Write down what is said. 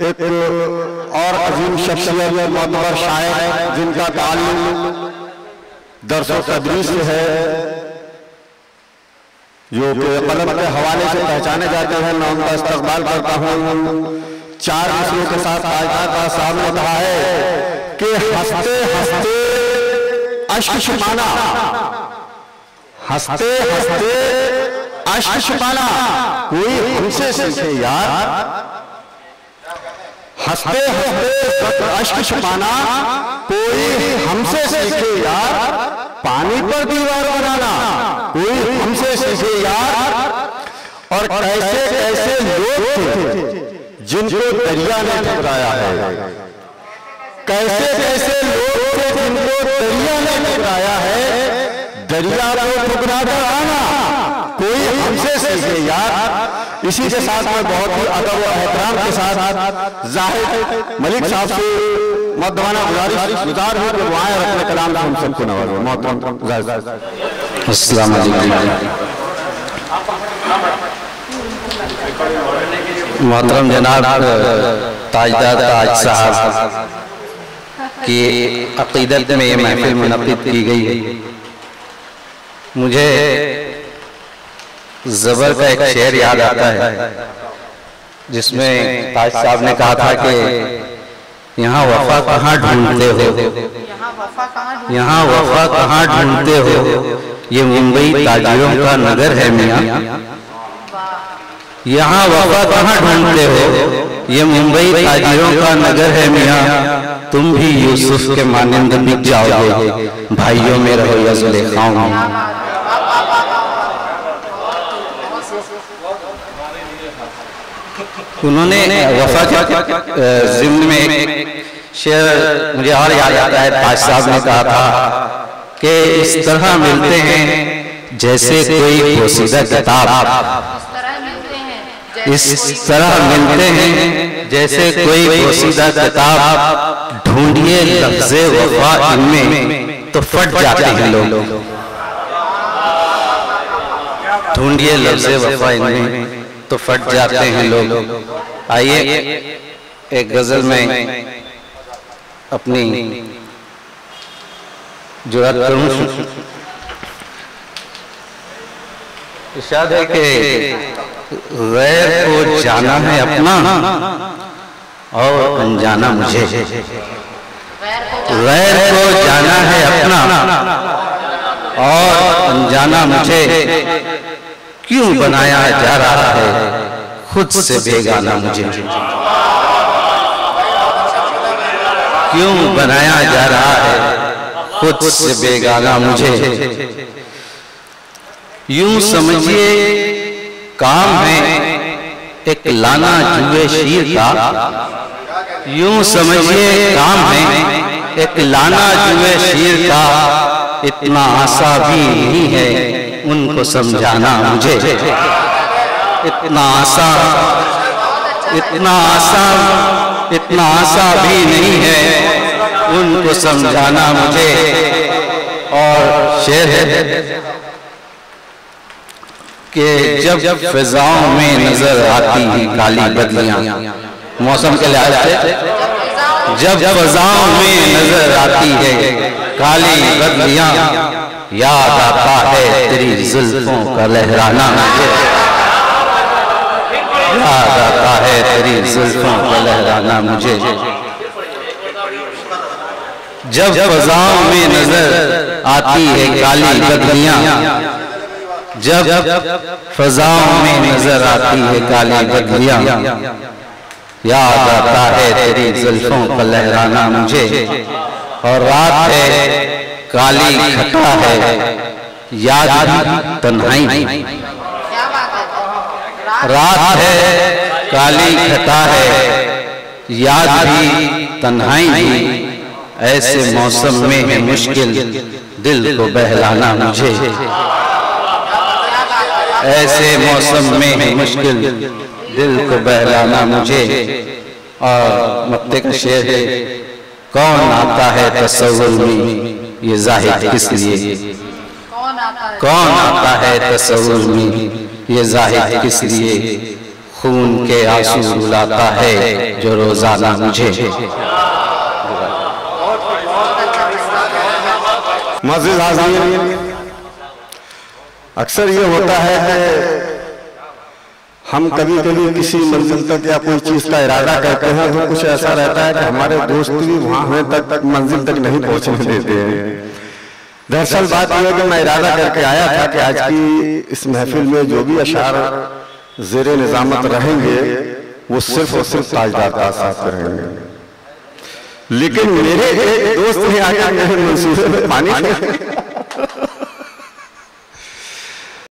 एक और अजीम शख्सियत मोतबर शायर जिनका ताल्लुक दरसो तदरीस से है, जो कि कलम के हवाले से पहचाने जाते हैं, मैं उनका इस्तकबाल करता हूँ। 4 मिसलों के साथ कायनात साहब ने कहा है कि हंसते हंसते अश्क छुपाना, हंसते हंसते अश्क छुपाना कोई हमसे सीखे यार, हंसते हंसते अश्क छुपाना कोई हमसे सीखे यार, पानी पर दीवार बनाना कोई हमसे सीखे यार। और कैसे कैसे लोग थे जिनको दरिया ने ठुकराया है, कैसे कैसे लोग थे जिनको दरिया ने ठुकराया है, दरिया को ठुकरा कर आना कोई हमसे सीखे यार। इसी के साथ में बहुत ही अदब और एहतराम के साथ जाहिद मलिक साहब से मर्दाना गुजार हूँ कि वो आए और अपने कलाम से हम सबको नवाज़ो। मोहतरम अस्सलाम वालेकुम। मोहतरम जनाब ताजदार ताज साहब की अक़ीदत में ये महफिल मुनक़्क़िद की गई है। मुझे ज़बर का एक शेर याद आता है जिसमें ताज साहब ने कहा था कि यहाँ वफ़ा कहाँ ढूंढते हो, यहाँ वफ़ा कहाँ ढूंढते हो, ये मुंबई ताजिरों का नगर है मियाँ। यहाँ वफ़ा कहाँ ढूंढते हो, ये मुंबई ताजिरों का नगर है मियाँ। तुम भी यूसुफ के मानिंद बिक जाओगे, भाइयों में रहो या ज़ुलेखाओं में। उन्होंने वफ़ा के ज़िम्न में एक शेर मुझे और याद आता है, ताज साहब ने कहा था कि इस तरह मिलते हैं जैसे कोई पोशीदा किताब, इस तरह मिलते हैं जैसे कोई पोशीदा किताब, ढूंढिए लफ्ज़े वफ़ा इनमें तो फट जाते हैं लोग, ढूंढिए लफ्ज़े वफ़ा इनमें तो फट जाते हैं लोग। आइए एक गजल में अपनी जुर्रत करूं। इरशाद है कि गैर को जाना है अपना और अनजाना मुझे, गैर को जाना है अपना और अनजाना मुझे, क्यों बनाया जा रहा है खुद से बेगाना मुझे, क्यों बनाया जा रहा है खुद से बेगाना मुझे। यूं समझिए काम है एक लाना जुए शीर का, यूं समझिए काम है एक लाना जुए शीर का, इतना आसा भी नहीं है उनको समझाना मुझे, इतना आसा भी नहीं है उनको समझाना मुझे। और शेर है कि जब फिजाओं में नजर आती हैं काली बदलियां, मौसम के लिहाज से जब फिजाओं में नजर आती है काली बदलियां, याद आता है तेरी जुल्फों का लहराना मुझे, याद आता है तेरी जुल्फों का लहराना मुझे। जब फिजाओं में नजर आती है काली बदलियां, जब फिजाओं में नजर आती है काली बदलियां, याद आता है तेरी जुल्फों का लहराना मुझे। और रात है काली खटा है याद भी तन्हाई, रात है काली खटा है याद भी तन्हाई भी, ऐसे मौसम में है मुश्किल दिल को बहलाना मुझे, ऐसे मौसम में है मुश्किल दिल को बहलाना मुझे। और मक्ते का शेर है, कौन आता है तसव्वुर में ये जाहिद किस लिए, कौन आता है तसव्वुर में ये जाहिद किस लिए, खून के आंसू रुलाता है जो रोजाना मुझे। मस्जिद हाज़रीन, अक्सर ये होता है कि हम कभी कभी किसी मंजिल तक या कोई चीज का इरादा करते हैं तो कुछ ऐसा रहता है कि हमारे दोस्त भी वहां हमें तक मंजिल तक नहीं पहुंचने देते हैं। दरअसल बात यह है कि मैं इरादा करके आया था कि आज की इस महफिल में जो भी अशार ज़ेरे निज़ामत रहेंगे वो सिर्फ और सिर्फ ताजदार का साथ रहेंगे, लेकिन मेरे एक दोस्त ने आकर मेरे मंसूबे में पानी